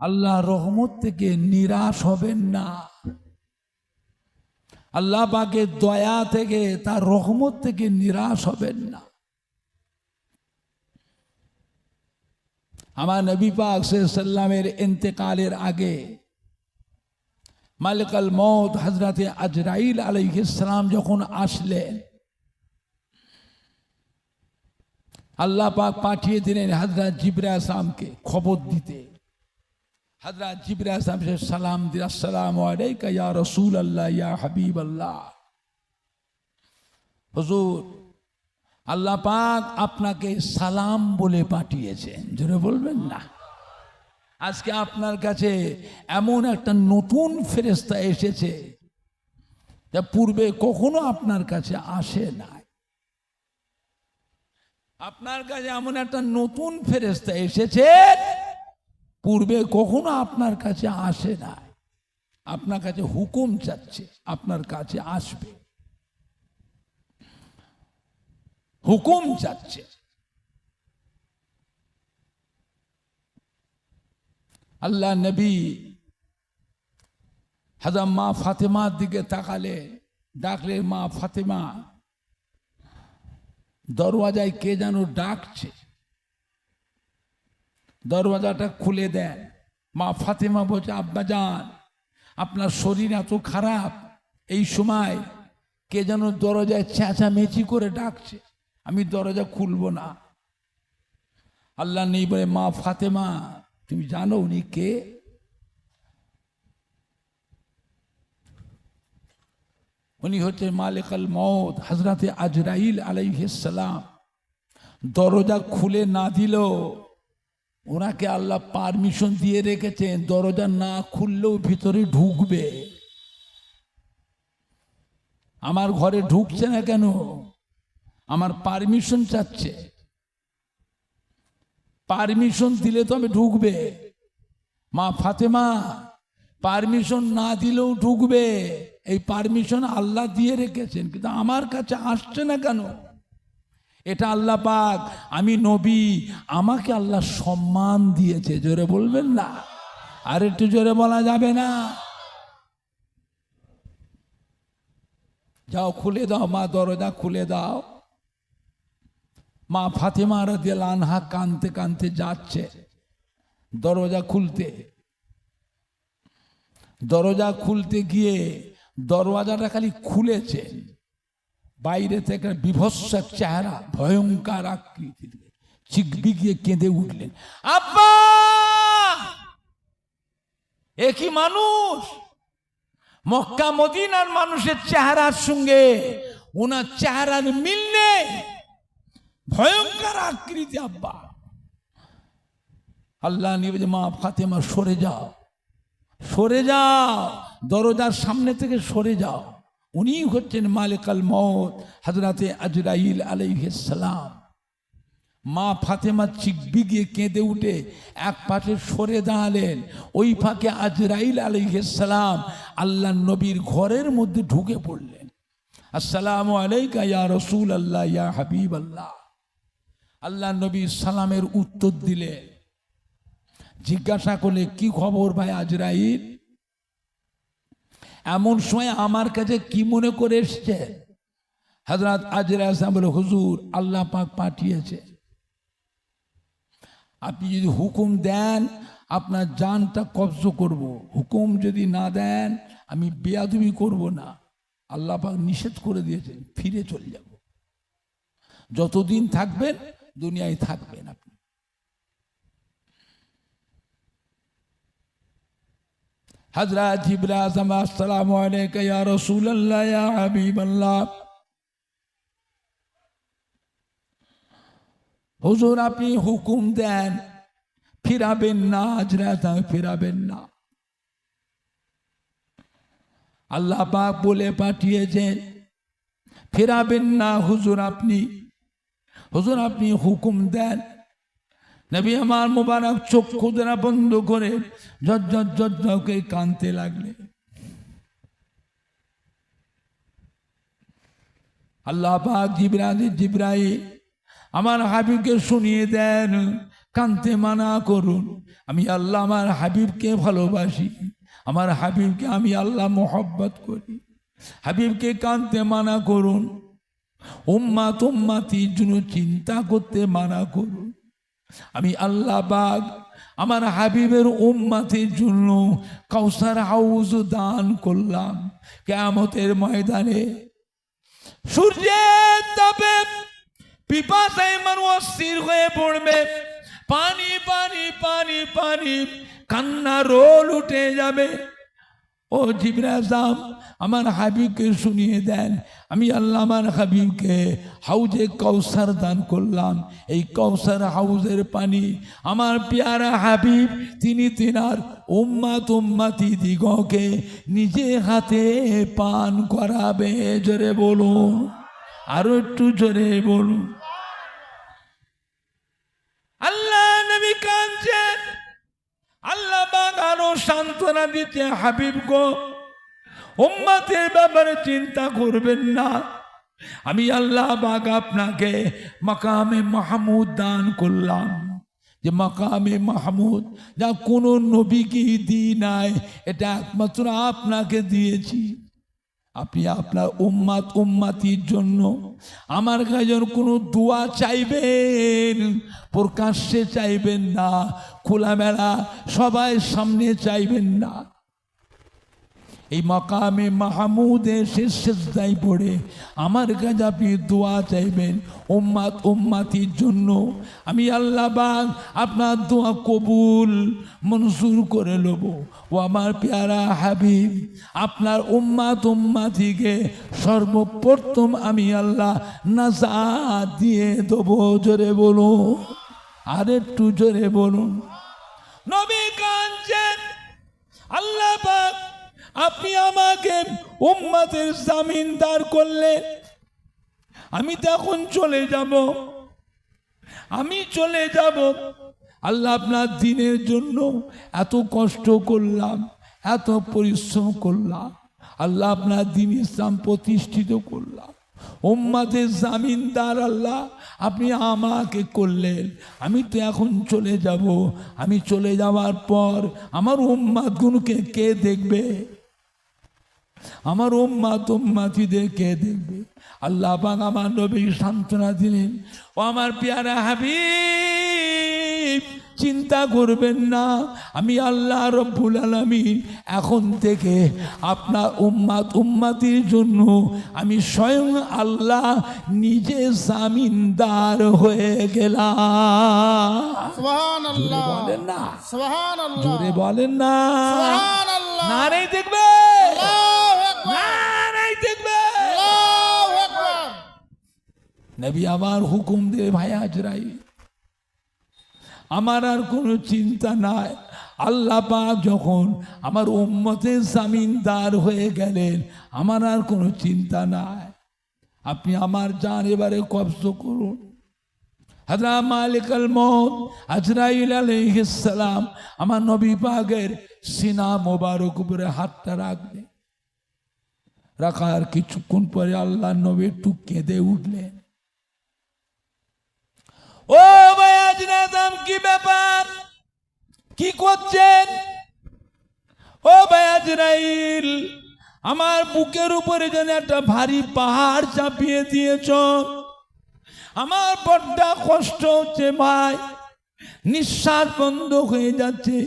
আল্লাহ রহমত থেকে নিরাশ হবেন না। আল্লাহ পাকের দয়া থেকে, তার রহমত থেকে নিরাশ হবেন না। আমার নবী পাক সাল্লামের ইন্তেকালের আগে মালিকাল মউত হযরতে আজরাইল আলাইহিস সালাম যখন আসলেন, আল্লাহ পাক পাঠিয়ে দিলেন হযরত জিবরাইল আলাইহিসসালামকে খবর দিতে। হযরত জিবরাইল আলাইহিস সালাম দিলেন, আসসালামু আলাইকা ইয়া রাসূলুল্লাহ ইয়া হাবিবাল্লাহ। হুজুর, আল্লাহ পাক আপনাকে সালাম বলে পাঠিয়েছেন। জোরে বলবেন না? আজকে আপনার কাছে এমন একটা নতুন ফেরেশতা এসেছে যা পূর্বে কখনো আপনার কাছে আসে নাই। আপনার কাছে এমন একটা নতুন ফেরেশতা এসেছে পূর্বে কখনো আপনার কাছে আসে নাই। আপনার কাছে হুকুম চাচ্ছে, আপনার কাছে আসবে, হুকুম চাচ্ছে। আল্লাহ নবী হযরত মা ফাতেমার দিকে তাকালে, ডাকলে, মা ফাতেমা। দরওয়াজায় কে যেন ডাকছে, দরওয়াজাটা খুলে দেন। মা ফাতেমা বলছে, আব্বাজান, আপনার শরীর এত খারাপ, এই সময় কে যেন দরজায় চেঁচামেচি করে ডাকছে, আমি দরজা খুলবো না। আল্লাহ নেই বলে, মা ফাতেমা, তুমি জানো উনি কে? উনি হচ্ছে মালিকাল মউত হযরতে আজরাইল আলাইহিস সালাম। দরজা খুলে না দিল, ওনাকে আল্লাহ পারমিশন দিয়ে রেখেছেন, দরজা না খুললেও ভিতরে ঢুকবে। আমার ঘরে ঢুকছে না কেন? আমার পারমিশন চাচ্ছে। পারমিশন দিলে তো আমি ঢুকবে। মা ফাতেমা, পারমিশন না দিলেও ঢুকবে। এই পারমিশন আল্লাহ দিয়ে রেখেছেন, কিন্তু আমার কাছে আসছে না কেন? এটা আল্লাহ পাক, আমি নবী, আমাকে আল্লাহ সম্মান দিয়েছে। জোরে বলবেন না? আর একটু জোরে বলা যাবে না? যাও খুলে দাও মা, দরজা খুলে দাও। মা ফাতেমা রাদিয়াল্লাহু আনহা কাঁদতে কাঁদতে যাচ্ছে দরজা খুলতে। দরজা খুলতে গিয়ে দরওয়াজাটা খালি খুলেছেন, বাইরে থেকে বিভৎস চেহারা, ভয়ঙ্কর আকৃতি, চিকবিকিয়ে কেঁদে উঠলেন, আব্বা! এ কি মানুষ! মক্কা মদিনার মানুষের চেহারার সঙ্গে ওনার চেহারার মিল নেই, ভয়ঙ্কর আকৃতি আব্বা। আল্লাহ নিবে, মা ফাতেমা সরে যাও, সরে যাও, দরজার সামনে থেকে সরে যাও। উনি হচ্ছেন মালিকাল মউত হযরতে আজরাইল আলাইহিস সালাম। মা ফাতেমা চিকবিকিয়ে কেঁদে উঠে এক পাশে সরে দাঁড়ালেন। ওই ফাঁকে আজরাইল আলাইহিস সালাম আল্লাহ নবীর ঘরের মধ্যে ঢুকে পড়লেন। আসসালামু আলাইকা ইয়া রাসূলুল্লাহ ইয়া হাবিবাল্লাহ। আল্লাহ নবী সালামের উত্তর দিলেন। জিজ্ঞাসা করলে, কি খবর ভাই আজরাইল? এমন সময় আমার কাছে কি মনে করে এসছে? হযরত আজরাইল বলে, হুজুর, আল্লাহ পাক পাঠিয়েছে, আপনি যদি হুকুম দেন আপনার জানটা কবজ করব, হুকুম যদি না দেন আমি বেয়াদবি করব না। আল্লাহ পাক নিষেধ করে দিয়েছেন, ফিরে চলে যাব। যতদিন থাকবেন দুনিয়ায় থাকবেন আপনি। হযরত জিবরাইল, আসসালামু আলাইকা ইয়া রাসূলুল্লাহ ইয়া হাবিবাল্লাহ। হুজুর, আপনি হুকুম দেন, ফিরাবেন না, আজরাইল ফিরাবেন না। আল্লাহ পাক বলে পাঠিয়েছেন ফিরাবেন না। হুজুর আপনি হুকুম দেন। নবী আমার মুবারক চক্ষু দ্বারা বন্ধ করে ঝরঝর করে কাঁদতে লাগলেন। আল্লাহ পাক জিবরাইল আমার হাবিবকে শুনিয়ে দেন, কাঁদতে মানা করুন। আমি আল্লাহ আমার হাবিবকে ভালোবাসি, আমার হাবিবকে আমি আল্লাহ মোহব্বত করি। হাবিবকে কাঁদতে মানা করুন, উম্মাত উম্মাতির জন্য চিন্তা করতে মানা করুন। আমি আল্লাহ পাক আমার হাবিবের উম্মাতের জন্য কাউসার হাউজ দান করলাম। কিয়ামতের ময়দানে সূর্যের তাপে পিপাসায় মানুষ অস্থির হয়ে পড়বে, পানি পানি পানি পানি কান্না রোল উঠে যাবে। ও জিবরাইল আযম আমার হাবিবকে শুনিয়ে দেন, আমি আল্লাহ আমার হাবিবকে হাউজে কাউসার দান করলাম। এই কাউসার হাউজের পানি আমার পেয়ারা হাবিব তিনি তিনার উম্মাত উম্মাতি দিগকে নিজে হাতে পান করাবে। জোরে বলুন, আরো একটু জোরে বলুন। আল্লাহ নবী কাঁদছেন, আল্লাহ পাক আরো সান্ত্বনা দিচ্ছে, হাবিব গো উম্মতের ব্যাপারে চিন্তা করবেন না। আমি আল্লাহ পাক আপনাকে মাকামে মাহমুদ দান করলাম। যে মাকামে মাহমুদ যা কোনো নবীকে দিই নাই, এটা একমাত্র আপনাকে দিয়েছি। আপনি আপনার উম্মাত উম্মাতির জন্য আমার কাছে কোনো দোয়া চাইবেন, প্রকাশ্যে চাইবেন না, খোলামেলা সবাই সামনে চাইবেন না। এই মাকামে মাহমুদে সিজদায় পড়ে আমার কাছে আপনি দোয়া চাইবেন উম্মাত উম্মাতির জন্য। আমি আল্লাহ পাক আপনার দোয়া কবুল মঞ্জুর করে নেব। ও আমার পেয়ারা হাবিব আপনার উম্মাত উম্মাতিকে সর্বপ্রথম আমি আল্লাহ নাজাত দিয়ে দেবো। জোরে বলুন, আর একটু জোরে বলুন। নবী কাঁদছেন, আল্লাহ পাক আপনি আমাকে উম্মতের জামিনদার করলেন। আমি তখন চলে যাব, আমি চলে যাব। আল্লাহ আপনার দিনের জন্য এত কষ্ট করলাম, এত পরিশ্রম করলাম, আল্লাহ আপনার দিন ইসলাম প্রতিষ্ঠিত করলাম। উম্মতের জামিনদার আল্লাহ আপনি আমাকে করলেন। আমি তো এখন চলে যাব। আমি চলে যাওয়ার পর আমার উম্মতগুলোকে কে দেখবে? আমার উম্মাত উম্মাতিদের কে দেখবে? আল্লাহ পাক আমার নবী সান্ত্বনা দিলেন, ও আমার পেয়ারা হাবিব চিন্তা করবেন না, আমি আল্লাহ রব্বুল আলামিন এখন থেকে আপনার উম্মাত উম্মাতির জন্য আমি স্বয়ং আল্লাহ নিজে জামিনদার হয়ে গেলাম। সুবহানাল্লাহ বলেন না, সুবহানাল্লাহ জোরে বলেন না, সুবহানাল্লাহ। নারে দেখবে, নারে দেখবে। নবী আমার হুকুম দিয়ে ভাই আজরাইল, আমার আর কোনো চিন্তা নাই। আল্লাহ পাক যখন আমার উম্মতের জামিনদার হয়ে গেলেন, আমার আর কোনো চিন্তা নাই। আপনি আমার জান এবারে কবজ করুন। হযরত মালিকুল মউত আজরাইল আলাইহিস সালাম আমার নবী পাকের সিনা মোবারক উপরে হাতটা রাখলেন। রাখার কিছুক্ষণ পরে আল্লাহ নবী একটু কেঁদে উঠলেন। ও ভাই আজরাইল, কি ব্যাপার, কি করছেন? ও ভাই আজরাইল, আমার বুকের উপরে যেন একটা ভারী পাহাড় চাপিয়ে দিয়েছ। আমার বড্ড কষ্ট হচ্ছে ভাই, নিঃশ্বাস বন্ধ হয়ে যাচ্ছে,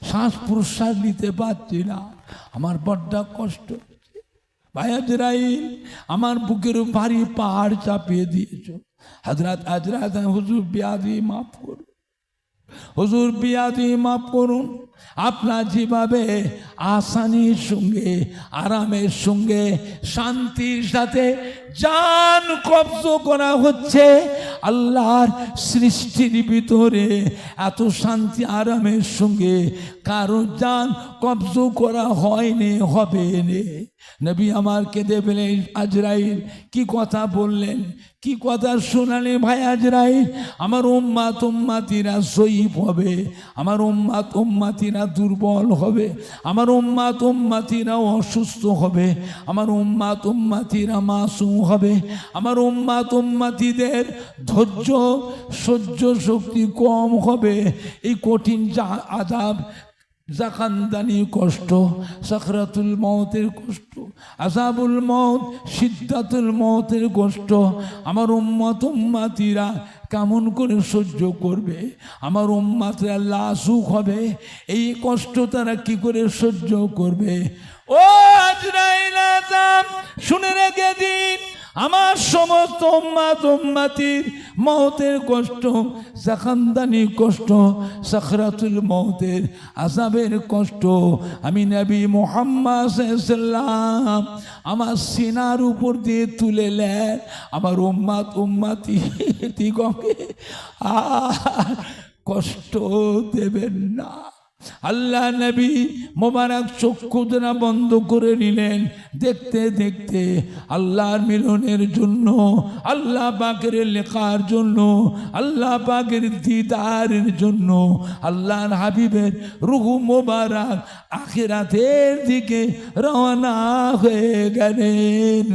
শ্বাস প্রশ্বাস নিতে পারছি না, আমার বড্ড কষ্ট হচ্ছে। ভাই আজরাইল, আমার বুকের ভারী পাহাড় চাপিয়ে দিয়েছ। হযরত আজরাইল, হুজুর বিয়াদি মাফ করুন, হুজুর বিয়াদি মাফ করুন। আপনার যেভাবে আসানির সঙ্গে, আরামের সঙ্গে, শান্তির সাথে জান কবজ করা হচ্ছে, আল্লাহর সৃষ্টির ভিতরে এত শান্তি আরামের সঙ্গে কারো জান কবজ করা হয়নি, হবে না। নবী আমার কেঁদে ফেলেন। আজরাইল কি কথা বললেন, কি কথা শোনালে ভাই আজরাইল? আমার উম্মাত উম্মাতিরা জয়ীফ হবে, আমার উম্মাত উম্মাতিরা দুর্বল হবে, আমার উম্মাত উম্মাতিরা অসুস্থ হবে, আমার উম্মাত উম্মাতিরা মাসুম হবে, আমার উম্মাতিদের ধৈর্য সহ্য শক্তি কম হবে। এই কঠিন আযাব, জাকান্দানি কষ্ট, সাকরাতুল মউতের কষ্ট, আযাবুল মউত, সিদ্ধাতুল মউতের কষ্ট আমার উম্মাতিরা কেমন করে সহ্য করবে? আমার উম্মাতরা লাসুক হবে, এই কষ্ট তারা কি করে সহ্য করবে? ও আজরাইল আযম, শুনে রেখে দিন, আমার সমস্ত উম্মাতির মউতের কষ্ট, জাকান্দানি কষ্ট, সাকরাতুল মউতের আযাবের কষ্ট আমি নবী মুহাম্মদ সাল্লাল্লাহু আলাইহি ওয়াসাল্লাম আমার সিনার উপর দিয়ে তুলে নেন। আমার উম্মাতিগণকে আর কষ্ট দেবেন না। আল্লাহ নবী মোবারক চক্ষু দুটো বন্ধ করে নিলেন। দেখতে দেখতে আল্লাহর মিলনের জন্য, আল্লাহ পাকের লেখার জন্য, আল্লাহ পাকের দিদারের জন্য আল্লাহর হাবিবের রূহ মোবারক আখিরাতের দিকে রওনা হয়ে গেলেন।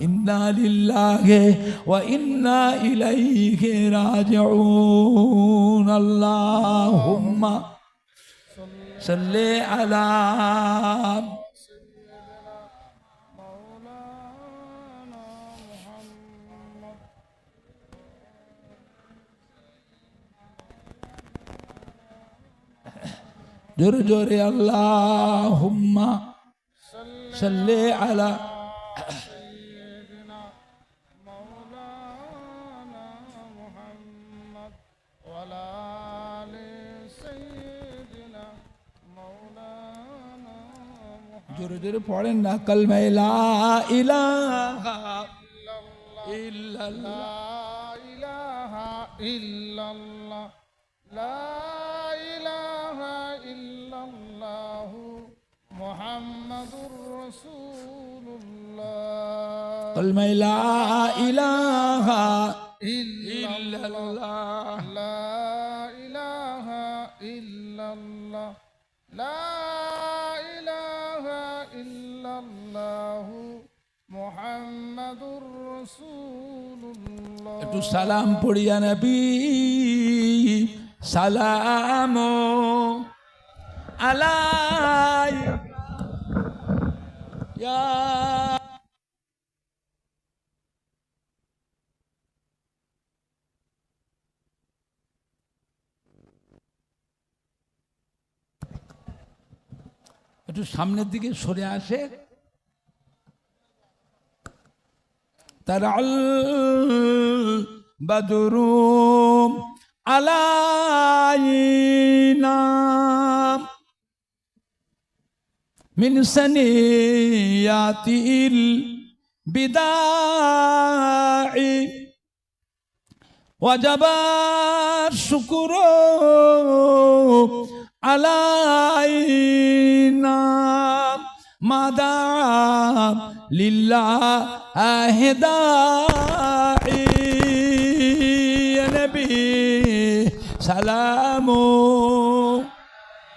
ইন্না লিল্লাহি ওয়া ইন্না ইলাইহি রাজিউন। আল্লাহুম্মা সাল্লি আলা জোরে জোরে আল্লাহুম্মা সাল্লি আলা জোরে জোরে পড়েন না, কালমা লা ইলাহা ইল্লাল্লাহ, ইলাহা ইল্লাল্লাহ, লা ইলাহা ইল্লাল্লাহ, মুহাম্মাদুর রাসূলুল্লাহ। কালমা লা ইলাহা ইল্লাল্লাহ, লা ইলাহা ইল্লাল্লাহ, লা ইলাহা ইল্লাল্লাহ, মুহাম্মাদুর রাসূলুল্লাহ। একটু সালাম পড়িয়া নবী, সালাম আলাইকা একটু সামনের দিকে সরে আসে। তারাল বাদরুম আলাইনা মিন সানিয়াতিল বিদাই ওয়াজাবা শুকরু আলাইনা মাদাম লিল্লাহি দাঈ। নবী সালামু